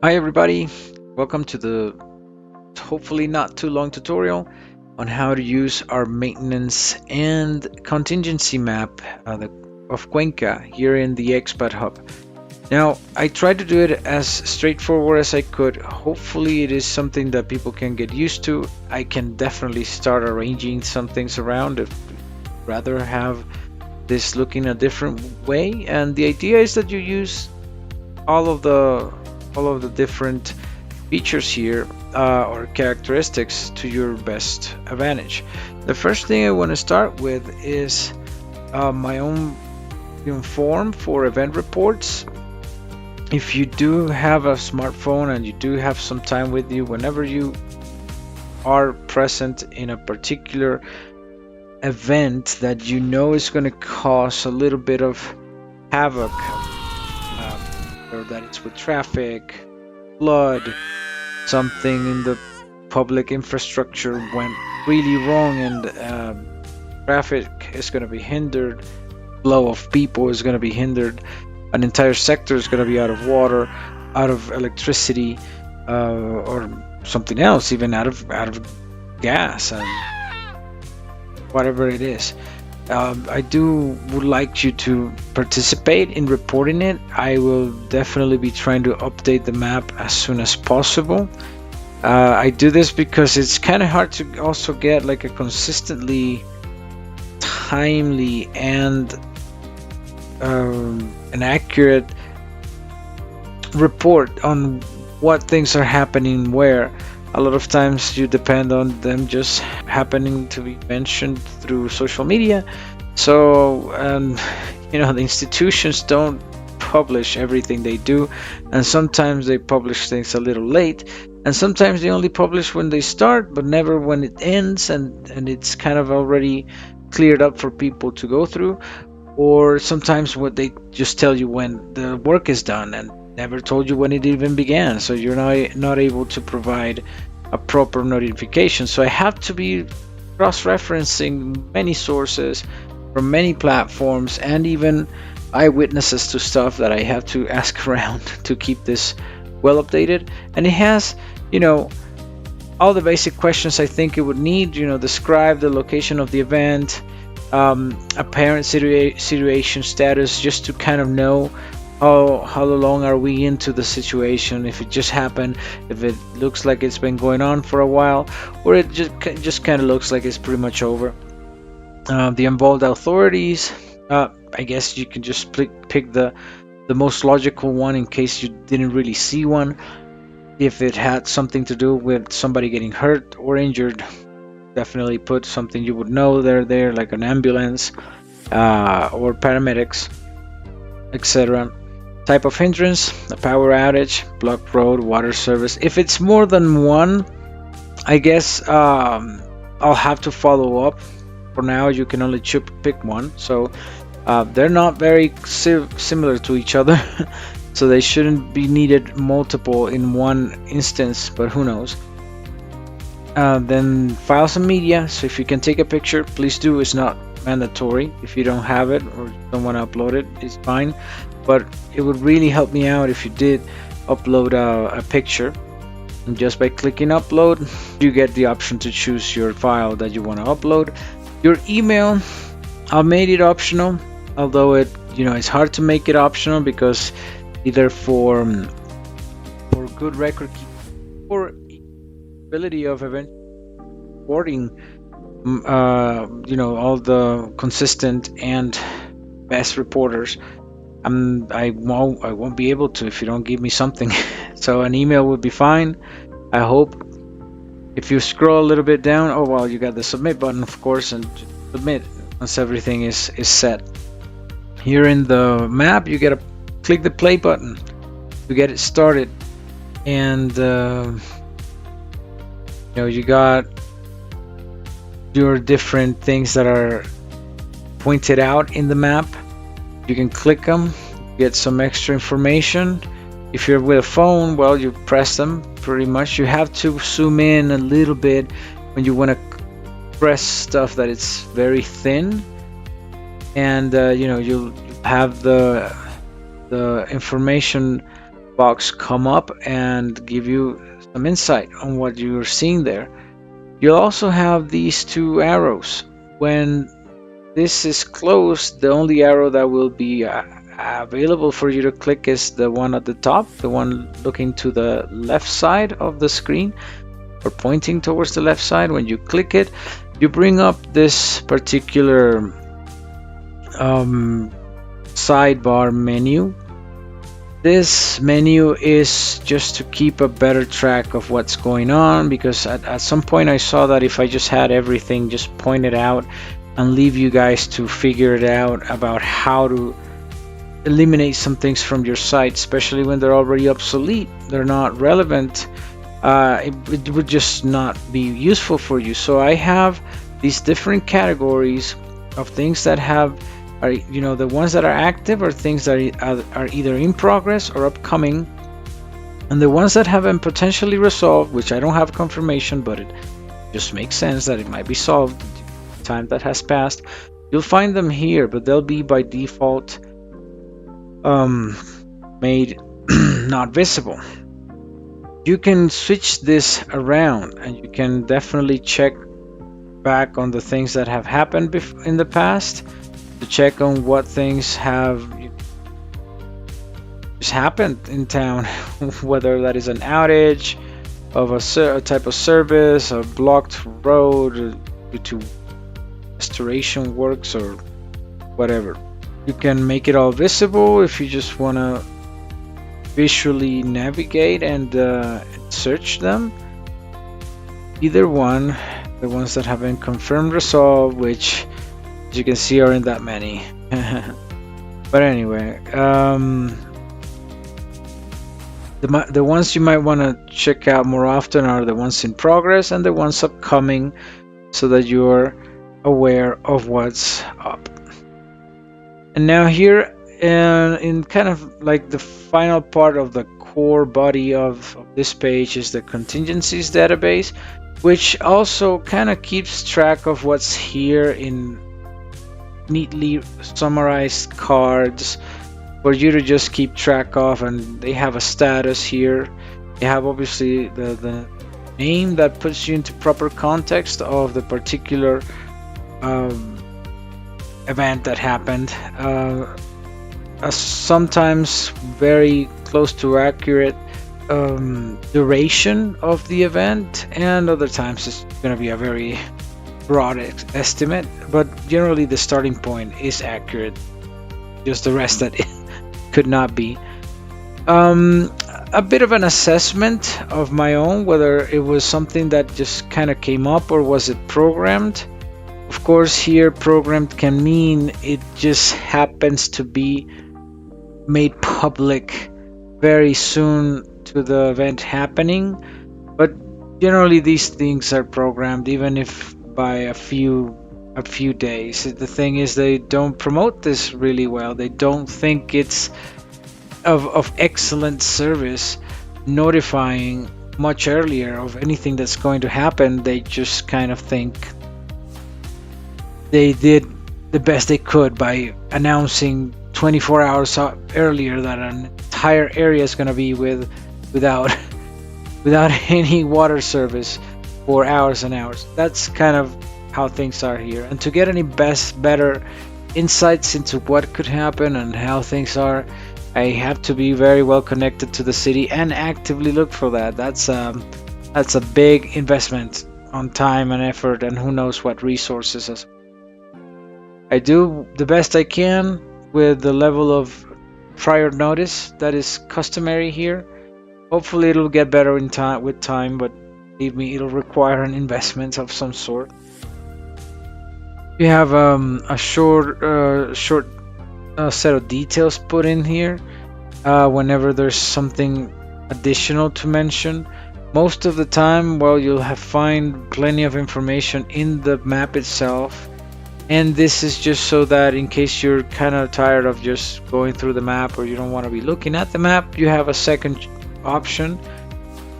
Hi everybody, welcome to the hopefully not too long tutorial on how to use our maintenance and contingency map of Cuenca here in the Expat hub. Now, I tried to do it as straightforward as I could. Hopefully it is something that people can get used to. I can definitely start arranging some things around if you'd rather have this looking a different way. And the idea is that you use all of the different features here or characteristics to your best advantage. The first thing I want to start with is my own form for event reports. If you do have a smartphone and you do have some time with you, whenever you are present in a particular event that you know is going to cause a little bit of havoc, or that it's with traffic, flood, something in the public infrastructure went really wrong, and traffic is going to be hindered, flow of people is going to be hindered, an entire sector is going to be out of water, out of electricity, or something else, even out of gas and whatever it is. I would like you to participate in reporting it. I will definitely be trying to update the map as soon as possible. I do this because it's kind of hard to also get like a consistently timely and an accurate report on what things are happening where. A lot of times you depend on them just happening to be mentioned through social media. So, the institutions don't publish everything they do, and sometimes they publish things a little late, and sometimes they only publish when they start, but never when it ends, and it's kind of already cleared up for people to go through. Or sometimes what they just tell you when the work is done and never told you when it even began, so you're not able to provide a proper notification. So I have to be cross-referencing many sources from many platforms and even eyewitnesses to stuff that I have to ask around to keep this well updated. And it has all the basic questions I think it would need. Describe the location of the event, apparent situation status, just to kind of know how long are we into the situation, if it just happened, if it looks like it's been going on for a while, or it just kind of looks like it's pretty much over. The involved authorities, I guess you can just pick the most logical one in case you didn't really see one. If it had something to do with somebody getting hurt or injured, definitely put something you would know they're there, like an ambulance or paramedics, etc. Type of hindrance, a power outage, blocked road, water service. If it's more than one, I guess I'll have to follow up. For now, you can only pick one, so they're not very similar to each other, so they shouldn't be needed multiple in one instance, but who knows. Then files and media, so if you can take a picture, please do. It's not mandatory. If you don't have it or don't want to upload it, it's fine, but it would really help me out if you did upload a picture. And just by clicking upload, you get the option to choose your file that you want to upload. Your email, I made it optional, although it's hard to make it optional because either for good record keeping or ability of event reporting, all the consistent and best reporters, I won't be able to if you don't give me something. So an email would be fine, I hope. If you scroll a little bit down, you got the submit button, of course, and submit once everything is set. Here in the map, you gotta click the play button to get it started, and you got your different things that are pointed out in the map. You can click them, get some extra information. If you're with a phone, you press them pretty much. You have to zoom in a little bit when you want to press stuff that it's very thin, and you'll have the information box come up and give you some insight on what you're seeing there. You'll also have these two arrows. When this is closed, the only arrow that will be available for you to click is the one at the top, the one looking to the left side of the screen or pointing towards the left side. When you click it, you bring up this particular sidebar menu. This menu is just to keep a better track of what's going on, because at some point I saw that if I just had everything just pointed out and leave you guys to figure it out about how to eliminate some things from your site, especially when they're already obsolete, they're not relevant, it would just not be useful for you. So I have these different categories of things that have are, the ones that are active are things that are either in progress or upcoming, and the ones that have been potentially resolved, which I don't have confirmation, but it just makes sense that it might be solved time that has passed. You'll find them here, but they'll be by default made not visible. You can switch this around, and you can definitely check back on the things that have happened in the past, to check on what things have just happened in town, whether that is an outage of a type of service, a blocked road due to restoration works, or whatever. You can make it all visible if you just want to visually navigate and search them. Either one, the ones that have been confirmed resolved, which as you can see are in that many. But anyway, the ones you might want to check out more often are the ones in progress and the ones upcoming, so that you're aware of what's up. And now here, in kind of like the final part of the core body of this page, is the contingencies database, which also kind of keeps track of what's here in neatly summarized cards for you to just keep track of. And they have a status here. They have obviously the name that puts you into proper context of the particular event that happened. Sometimes very close to accurate duration of the event, and other times it's going to be a very broad estimate, but generally the starting point is accurate, just the rest that it could not be. A bit of an assessment of my own, whether it was something that just kind of came up or was it programmed. Of course, here programmed can mean it just happens to be made public very soon to the event happening, but generally these things are programmed, even if by a few days. The thing is, they don't promote this really well. They don't think it's of excellent service notifying much earlier of anything that's going to happen. They just kind of think they did the best they could by announcing 24 hours earlier that an entire area is going to be without any water service for hours and hours. That's kind of how things are here. And to get any better insights into what could happen and how things are, I have to be very well connected to the city and actively look for that. That's a big investment on time and effort, and who knows what resources. I do the best I can with the level of prior notice that is customary here. Hopefully it'll get better with time, but believe me, it'll require an investment of some sort. You have a short set of details put in here whenever there's something additional to mention. Most of the time, well, you'll find plenty of information in the map itself, and this is just so that in case you're kind of tired of just going through the map, or you don't want to be looking at the map, you have a second option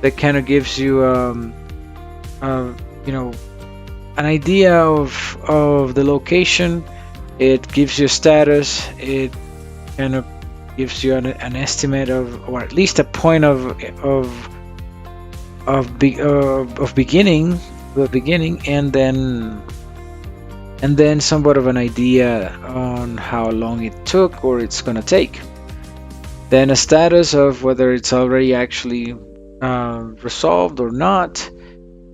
that kind of gives you an idea of the location. It gives you a status. It kind of gives you an estimate of, or at least a point of beginning, the beginning, and then somewhat of an idea on how long it took or it's gonna take. Then a status of whether it's already actually resolved or not,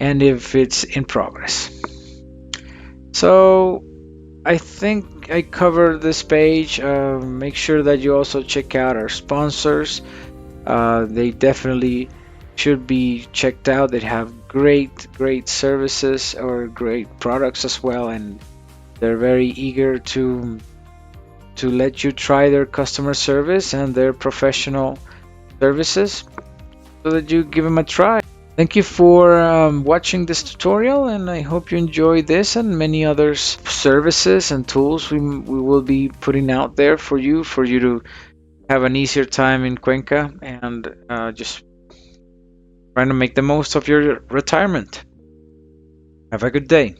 and if it's in progress. So I think I covered this page. Make sure that you also check out our sponsors. They definitely should be checked out. They have great services or great products as well, and they're very eager to let you try their customer service and their professional services so that you give them a try. Thank you for watching this tutorial, and I hope you enjoy this and many other services and tools we will be putting out there for you to have an easier time in Cuenca and just trying to make the most of your retirement. Have a good day.